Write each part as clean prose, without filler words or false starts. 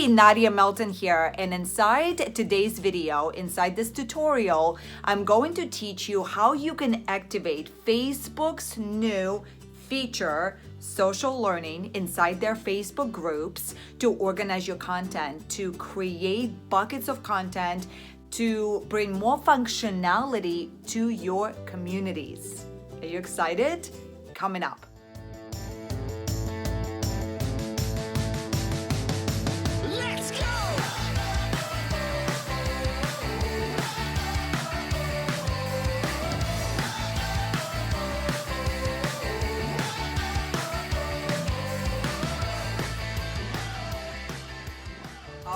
Nadya Melton here, and inside today's video, inside this tutorial, I'm going to teach you how you can activate Facebook's new feature, social learning, inside their Facebook groups to organize your content, to create buckets of content, to bring more functionality to your communities. Are you excited? Coming up.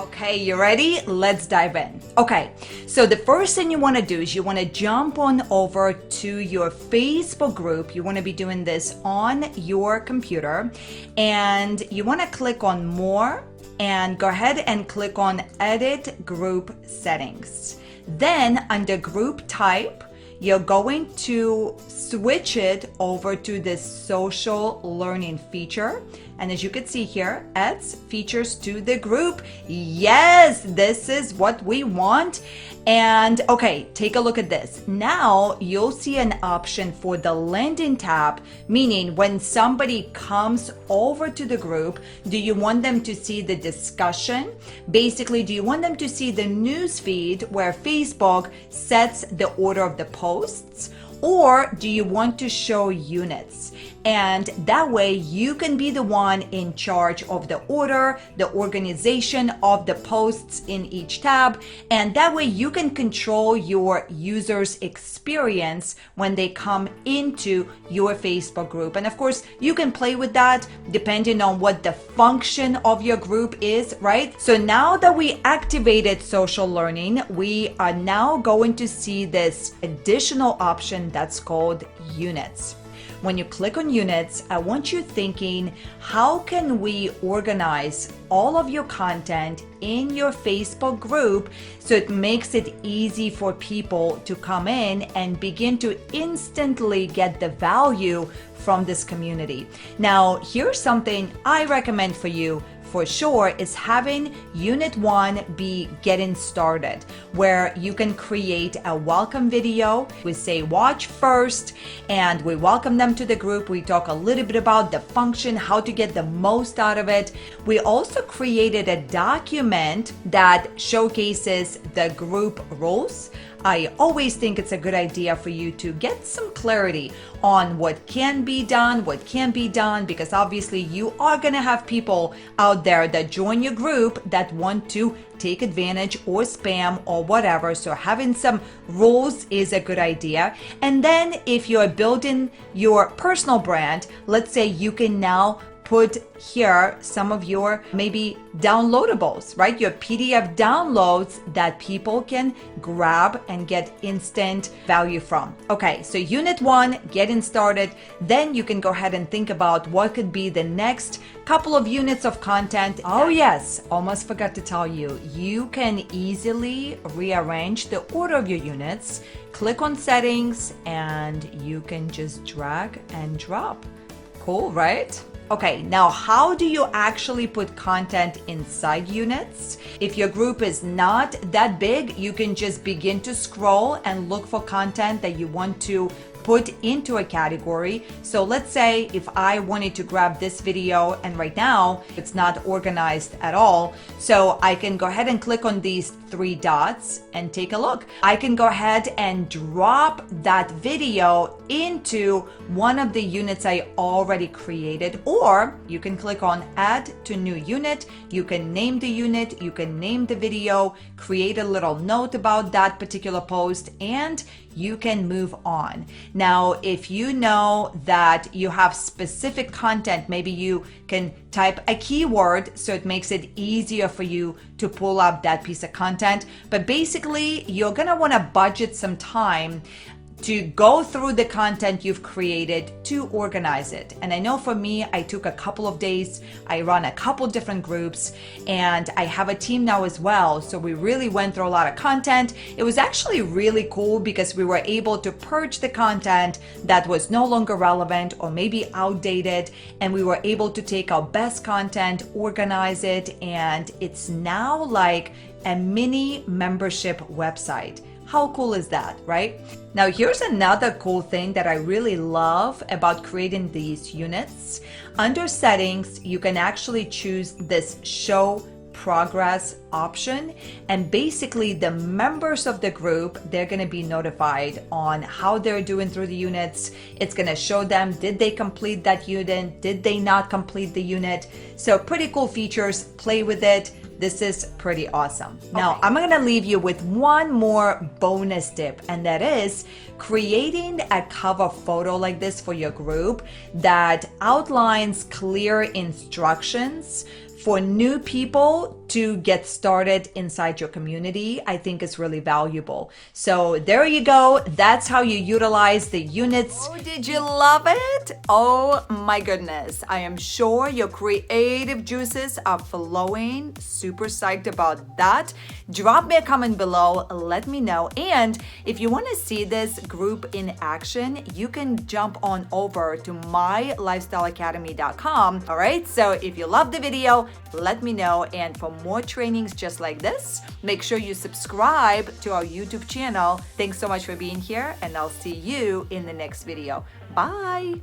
Okay, you ready? Let's dive in. Okay, so the first thing you want to do is you want to jump on over to your Facebook group. You want to be doing this on your computer, and you want to click on More and go ahead and click on Edit Group Settings. Then under Group Type, you're going to switch it over to this social learning feature. And as you can see here, adds features to the group. Yes, this is what we want. And okay, take a look at this. Now you'll see an option for the landing tab, meaning when somebody comes over to the group, do you want them to see the discussion? Basically, do you want them to see the news feed where Facebook sets the order of the posts? Or do you want to show units? And that way you can be the one in charge of the order, the organization of the posts in each tab. And that way you can control your users' experience when they come into your Facebook group. And of course, you can play with that depending on what the function of your group is, right? So now that we activated social learning, we are now going to see this additional option that's called units. When you click on units, I want you thinking, how can we organize all of your content in your Facebook group so it makes it easy for people to come in and begin to instantly get the value from this community? Now, here's something I recommend for you for sure is having Unit 1 be getting started, where you can create a welcome video. We say watch first, and we welcome them to the group. We talk a little bit about the function, how to get the most out of it. We also created a document that showcases the group rules. I always think it's a good idea for you to get some clarity on what can be done, what can't be done, because obviously you are going to have people out there that join your group that want to take advantage or spam or whatever. So having some rules is a good idea. And then if you're building your personal brand, let's say you can now put here some of your maybe downloadables, right? Your PDF downloads that people can grab and get instant value from. Okay, so Unit 1, getting started. Then you can go ahead and think about what could be the next couple of units of content. Oh yes, almost forgot to tell you, you can easily rearrange the order of your units. Click on settings and you can just drag and drop. Cool, right? Okay, now how do you actually put content inside units? If your group is not that big, you can just begin to scroll and look for content that you want to put into a category. So let's say if I wanted to grab this video, and right now it's not organized at all, so I can go ahead and click on these three dots and take a look. I can go ahead and drop that video into one of the units I already created, or you can click on Add to New Unit. You can name the unit, you can name the video, create a little note about that particular post, and you can move on. Now, if you know that you have specific content, maybe you can type a keyword so it makes it easier for you to pull up that piece of content. But basically, you're gonna wanna budget some time to go through the content you've created to organize it. And I know for me, I took a couple of days. I run a couple different groups, and I have a team now as well. So we really went through a lot of content. It was actually really cool because we were able to purge the content that was no longer relevant or maybe outdated, and we were able to take our best content, organize it, and it's now like a mini membership website. How cool is that, right? Now, here's another cool thing that I really love about creating these units. Under settings, you can actually choose this show progress option, and basically the members of the group, they're going to be notified on how they're doing through the units. It's going to show them, did they complete that unit, did they not complete the unit. So pretty cool features. Play with it. This is pretty awesome. Now, I'm going to leave you with one more bonus tip, and that is creating a cover photo like this for your group that outlines clear instructions for new people to get started inside your community. I think is really valuable. So there you go. That's how you utilize the units. Oh, did you love it? Oh my goodness. I am sure your creative juices are flowing. Super psyched about that. Drop me a comment below. Let me know. And if you want to see this group in action, you can jump on over to mylifestyleacademy.com. All right. So if you love the video, let me know. And for more trainings just like this, make sure you subscribe to our YouTube channel. Thanks so much for being here, and I'll see you in the next video. Bye.